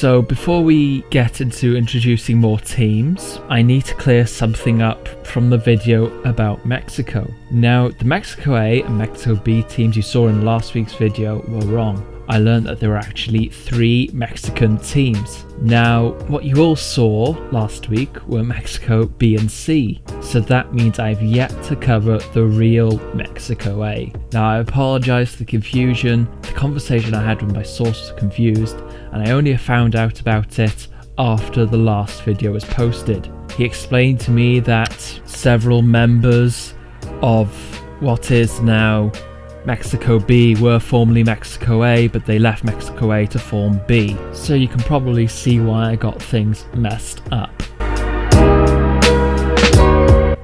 So before we get into introducing more teams, I need to clear something up from the video about Mexico. Now, the Mexico A and Mexico B teams you saw in last week's video were wrong. I learned that there were actually 3 Mexican teams. Now, what you all saw last week were Mexico B and C, so that means I've yet to cover the real Mexico A. Now, I apologise for the confusion. The conversation I had with my source was confused, and I only found out about it after the last video was posted. He explained to me that several members of what is now Mexico B were formerly Mexico A, but they left Mexico A to form B. So you can probably see why I got things messed up.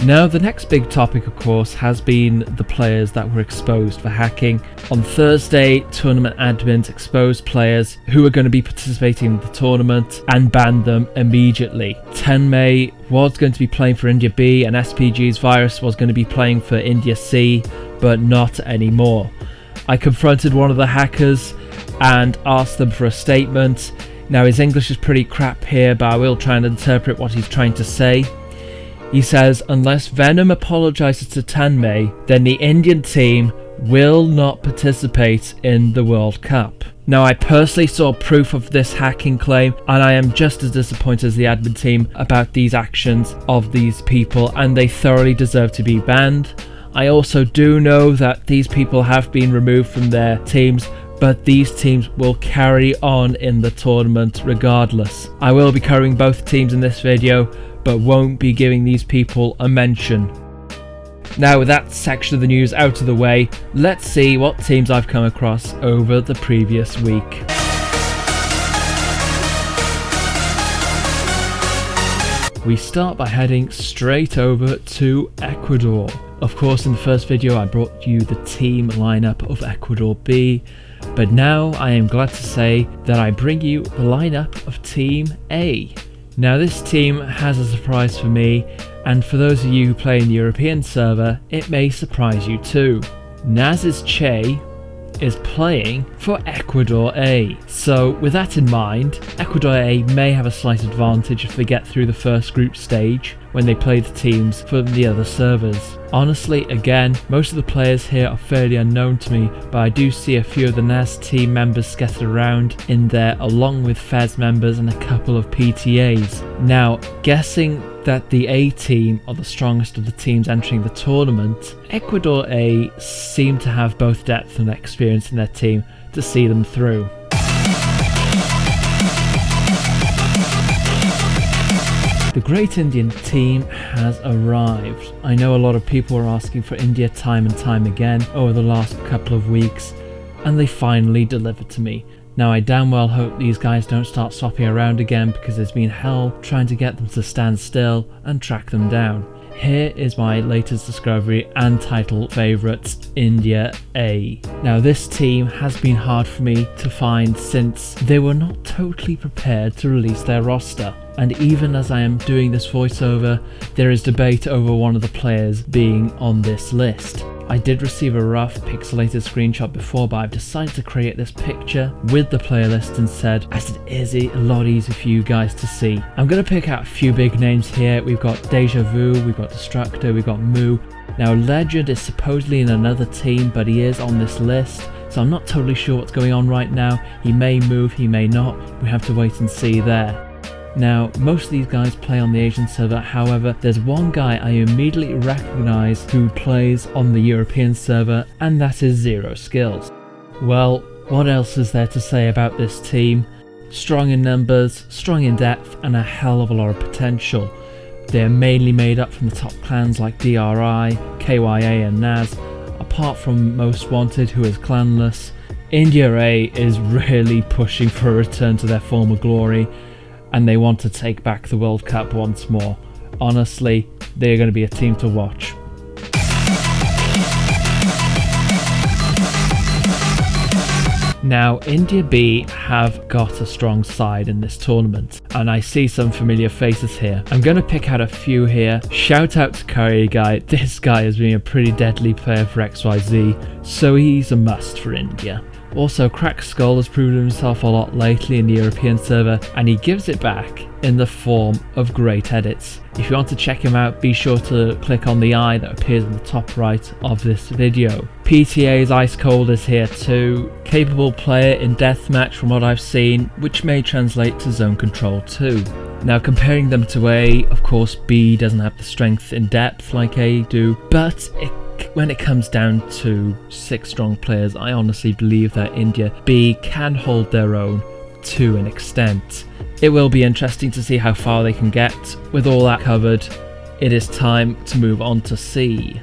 Now, the next big topic, of course, has been the players that were exposed for hacking. On Thursday, tournament admins exposed players who were going to be participating in the tournament and banned them immediately. Tenmei was going to be playing for India B, and SPG's Virus was going to be playing for India C, but not anymore. I confronted one of the hackers and asked them for a statement. Now, his English is pretty crap here, but I will try and interpret what he's trying to say. He says, unless Venom apologises to Tenmei, then the Indian team will not participate in the World Cup. Now, I personally saw proof of this hacking claim, and I am just as disappointed as the admin team about these actions of these people, and they thoroughly deserve to be banned. I also do know that these people have been removed from their teams, but these teams will carry on in the tournament regardless. I will be covering both teams in this video, but won't be giving these people a mention. Now, with that section of the news out of the way, let's see what teams I've come across over the previous week. We start by heading straight over to Ecuador. Of course, in the first video I brought you the team lineup of Ecuador B, but now I am glad to say that I bring you the lineup of Team A. Now, this team has a surprise for me, and for those of you who play in the European server, it may surprise you too. Naz's Che is playing for Ecuador A. So with that in mind, Ecuador A may have a slight advantage if they get through the first group stage when they play the teams from the other servers. Honestly, again, most of the players here are fairly unknown to me, but I do see a few of the Naz team members scattered around in there, along with Fez members and a couple of PTAs. Now, guessing that the A team are the strongest of the teams entering the tournament, Ecuador A seem to have both depth and experience in their team to see them through. The Great Indian team has arrived. I know a lot of people are asking for India time and time again over the last couple of weeks, and they finally delivered to me. Now, I damn well hope these guys don't start swapping around again, because it's been hell trying to get them to stand still and track them down. Here is my latest discovery and title favourites, India A. Now, this team has been hard for me to find since they were not totally prepared to release their roster. And even as I am doing this voiceover, there is debate over one of the players being on this list. I did receive a rough pixelated screenshot before, but I've decided to create this picture with the player list instead, as it is a lot easier for you guys to see. I'm going to pick out a few big names here. We've got Deja Vu, we've got Destructor, we've got Moo. Now, Legend is supposedly in another team, but he is on this list, so I'm not totally sure what's going on right now. He may move, he may not. We have to wait and see there. Now, most of these guys play on the Asian server, however, there's one guy I immediately recognise who plays on the European server, and that is Zero Skills. Well, what else is there to say about this team? Strong in numbers, strong in depth, and a hell of a lot of potential. They are mainly made up from the top clans like DRI, KYA and Naz, apart from Most Wanted, who is clanless. India A is really pushing for a return to their former glory, and they want to take back the World Cup once more. Honestly, they're going to be a team to watch. Now, India B have got a strong side in this tournament, and I see some familiar faces here. I'm going to pick out a few here. Shout out to Courier Guy. This guy has been a pretty deadly player for XYZ, so he's a must for India. Also, Crack Skull has proven himself a lot lately in the European server, and he gives it back in the form of great edits. If you want to check him out, be sure to click on the eye that appears in the top right of this video. PTA's Ice Cold is here too, capable player in deathmatch from what I've seen, which may translate to zone control too. Now, comparing them to A, of course B doesn't have the strength in depth like A do, but when it comes down to 6 strong players, I honestly believe that India B can hold their own to an extent. It will be interesting to see how far they can get. With all that covered, it is time to move on to C.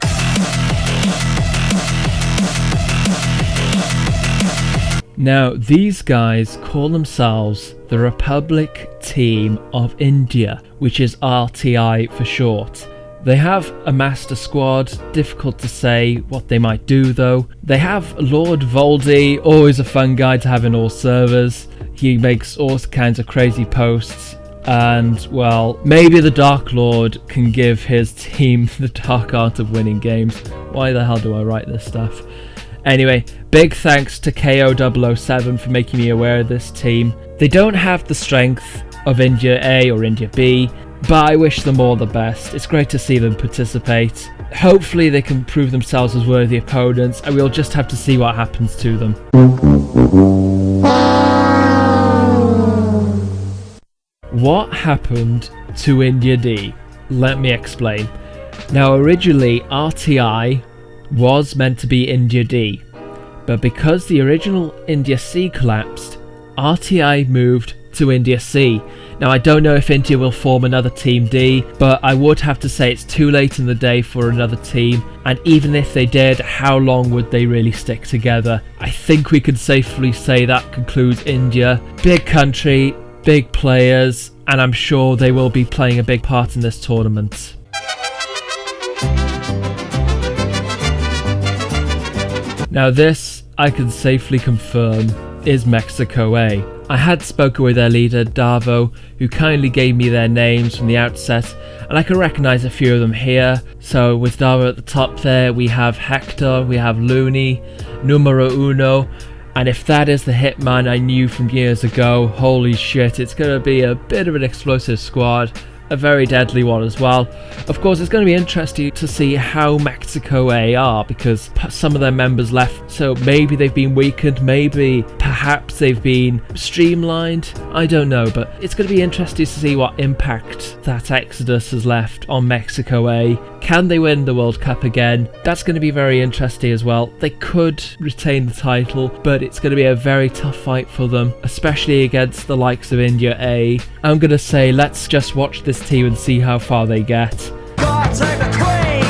Now, these guys call themselves the Republic Team of India, which is RTI for short. They have amassed a squad, difficult to say what they might do though. They have Lord Voldy, always a fun guy to have in all servers. He makes all kinds of crazy posts, and well, maybe the Dark Lord can give his team the dark art of winning games. Why the hell do I write this stuff? Anyway, big thanks to KO007 for making me aware of this team. They don't have the strength of India A or India B, but I wish them all the best. It's great to see them participate. Hopefully they can prove themselves as worthy opponents, and we'll just have to see what happens to them. What happened to India D? Let me explain. Now, originally RTI was meant to be India D, but because the original India C collapsed, RTI moved to India C. Now, I don't know if India will form another Team D, but I would have to say it's too late in the day for another team, and even if they did, how long would they really stick together? I think we can safely say that concludes India. Big country, big players, and I'm sure they will be playing a big part in this tournament. Now this, I can safely confirm, is Mexico A. I had spoken with their leader, Davo, who kindly gave me their names from the outset, and I can recognise a few of them here. So with Davo at the top there, we have Hector, we have Looney, Numero Uno, and if that is the hitman I knew from years ago, holy shit, it's going to be a bit of an explosive squad. A very deadly one as well. Of course, it's going to be interesting to see how Mexico A are, because some of their members left, so maybe they've been weakened, maybe perhaps they've been streamlined, I don't know, but it's going to be interesting to see what impact that exodus has left on Mexico A. Can they win the World Cup again? That's going to be very interesting as well. They could retain the title, but it's going to be a very tough fight for them, especially against the likes of India A. I'm going to say let's just watch this team and see how far they get. God save the Queen!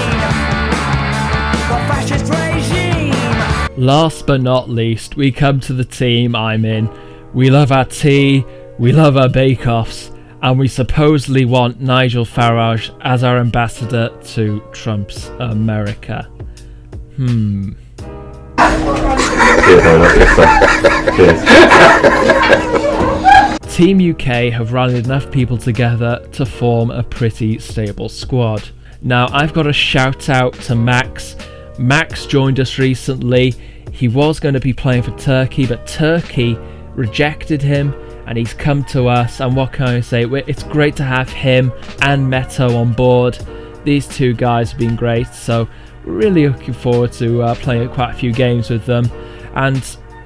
The fascist regime! Last but not least, we come to the team I'm in. We love our tea, we love our bake-offs, and we supposedly want Nigel Farage as our ambassador to Trump's America. Team UK have rallied enough people together to form a pretty stable squad. Now, I've got a shout out to Max. Max joined us recently. He was going to be playing for Turkey, but Turkey rejected him, and he's come to us, and what can I say? It's great to have him and Meto on board. These two guys have been great, so we're really looking forward to playing quite a few games with them. And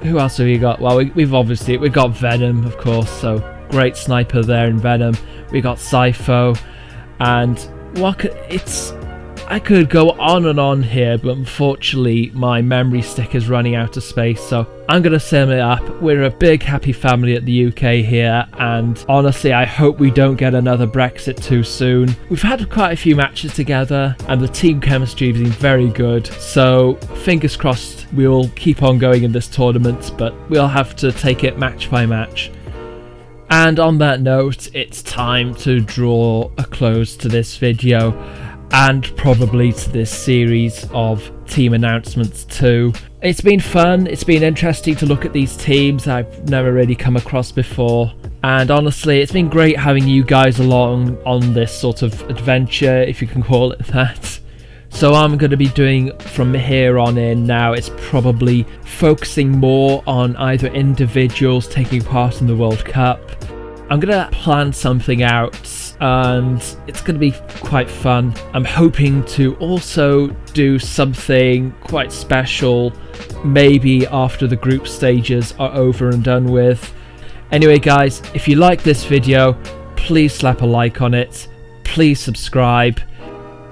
who else have we got? Well, we've got Venom, of course, so great sniper there in Venom. We got Sypho, and I could go on and on here, but unfortunately my memory stick is running out of space, so I'm going to sum it up. We're a big happy family at the UK here, and honestly I hope we don't get another Brexit too soon. We've had quite a few matches together and the team chemistry has been very good, so fingers crossed we'll keep on going in this tournament, but we'll have to take it match by match. And on that note, it's time to draw a close to this video, and probably to this series of team announcements too. It's been fun, it's been interesting to look at these teams I've never really come across before, and honestly it's been great having you guys along on this sort of adventure, if you can call it that. So I'm going to be doing from here on in now, it's probably focusing more on either individuals taking part in the World Cup. I'm going to plan something out and it's going to be quite fun. I'm hoping to also do something quite special, maybe after the group stages are over and done with. Anyway guys, if you like this video, please slap a like on it, please subscribe,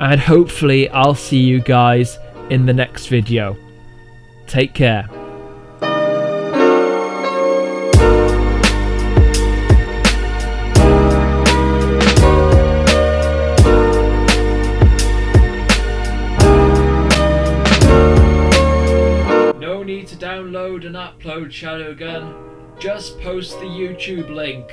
and hopefully I'll see you guys in the next video. Take care. No need to download and upload Shadowgun, just post the YouTube link.